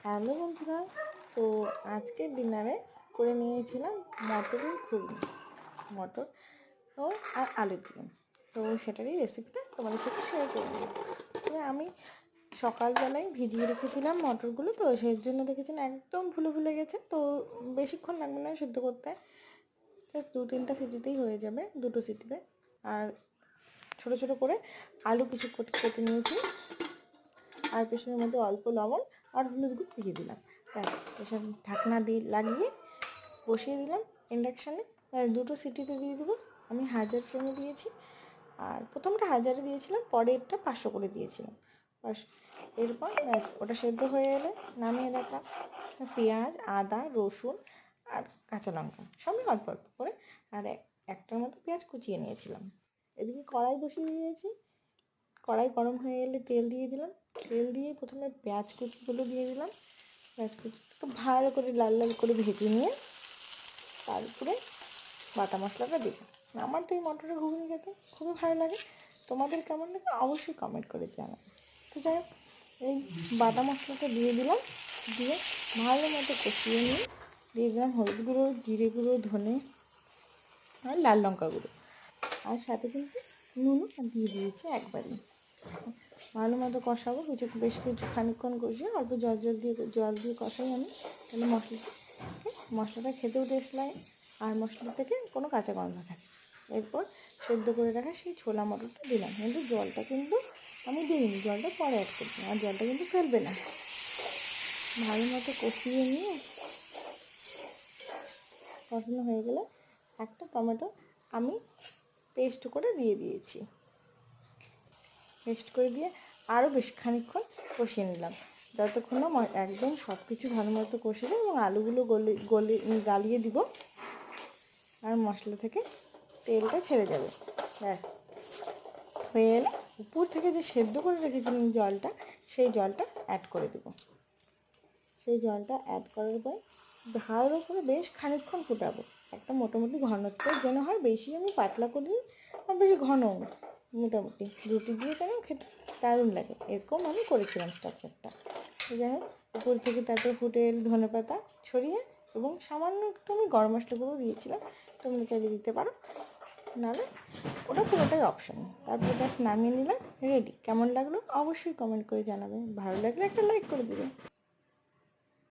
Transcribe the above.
Hello বন্ধুরা, তো আজকের ডিনারে করে নিয়েছিলাম মটরের ঘুগনি, মটর ও আর আলু দিয়ে। তো সেটারই রেসিপিটা তোমাদের সাথে শেয়ার করে নিই। তো আমি সকালবেলায় ভিজিয়ে রেখেছিলাম মটরগুলো, তো সেই জন্য দেখেছিলাম একদম ফুলে গেছে। তো বেশিক্ষণ লাগবে না সেদ্ধ করতে, জাস্ট 2-3টা সিটিতেই হয়ে যাবে, 2টো সিটিতে। আর ছোটো ছোটো করে আলু কিছু কেটে নিয়েছি, আর পেছনের মধ্যে অল্প লবণ আর হলুদ গুঁড়ো দিয়ে দিলাম। এসব ঢাকনা দিয়ে লাগিয়ে বসিয়ে দিলাম ইন্ডাকশানে। 2টো সিটিতে দিয়ে দেবো। আমি 1000 ফ্লেমে দিয়েছি, আর প্রথমটা 1000-এ দিয়েছিলাম, পরেরটা 500 করে দিয়েছিলাম। এরপর ব্যাস ওটা সেদ্ধ হয়ে এলে নামিয়ে রাখলাম। পেঁয়াজ, আদা, রসুন আর কাঁচা লঙ্কা সবই অল্প অল্প করে, আর একটার মতো পেঁয়াজ কুচিয়ে নিয়েছিলাম। এদিকে কড়াই বসিয়ে দিয়েছি। কড়াই গরম হয়ে এলে তেল দিয়ে দিলাম। তেল দিয়ে প্রথমে পেঁয়াজ কুচিগুলো দিয়ে দিলাম। পেঁয়াজ কুচিটা ভালো করে লাল লাল করে ভেজে নিয়ে তারপরে বাটা মশলাটা দিলাম। আমার তো এই মটরের ঘুগনি খেতে খুবই ভালো লাগে। তোমাদের কেমন লাগে অবশ্যই কমেন্ট করে জানাবে। তো যাই হোক, এই বাটা মশলাটা দিয়ে দিলাম। দিয়ে ভালো মতো কষিয়ে নিয়ে দিয়ে দিলাম হলুদ গুঁড়ো, জিরে গুঁড়ো, ধনে আর লাল লঙ্কা গুঁড়ো, আর সাথে কিন্তু নুনও দিয়ে দিয়েছি একবারই। ভালো মতো কষাবো, বেশ খানিকক্ষণ কষিয়ে অল্প জল দিয়ে কষাই আমি, তাহলে মশলাটা খেতেও টেস্ট লাগে আর মশলা থেকে কোনো কাঁচা গন্ধ থাকে। এরপর সেদ্ধ করে রাখা সেই ছোলা মটরটা দিলাম, কিন্তু জলটা কিন্তু আমি দিইনি, জলটা পরে অ্যাড করছি, আর জলটা কিন্তু ফেলবে না। ভালো মতো কষিয়ে নিয়ে কষানো হয়ে গেলে একটা টমেটো আমি পেস্ট করে দিয়ে দিয়েছি। পেস্ট করে দিয়ে আরও বেশ খানিকক্ষণ কষিয়ে নিলাম, যতক্ষণ না একদম সব কিছু ভালো মতো কষিয়ে এবং আলুগুলো গালিয়ে দিব আর মশলা থেকে তেলটা ছেড়ে যাবে। ব্যাস হয়ে এলে উপর থেকে যে সেদ্ধ করে রেখেছিলাম জলটা, সেই জলটা অ্যাড করে দেব। সেই জলটা অ্যাড করার পর ভালো করে বেশ খানিকক্ষণ ফুটাবো, একটা মোটামুটি ঘনত্ব যেন হয়, বেশি আমি পাতলা করিনি আর বেশি ঘনও না, মোটামুটি রুটি দিয়ে যেন খেতে দারুণ লাগে, এরকম আমি করেছিলাম স্ট্রাকচারটা। যাই হোক, উপর থেকে তারপর ফুটে এলে ধনেপাতা ছড়িয়ে এবং সামান্য একটু আমি গরম মশলা গুঁড়ো দিয়েছিলাম, তোমরা চাইলে দিতে পারো, নাহলে ওটা পুরোটাই অপশন। তারপর ব্যাস নামিয়ে নিলাম, রেডি। কেমন লাগলো অবশ্যই কমেন্ট করে জানাবে, ভালো লাগলে একটা লাইক করে দেবে।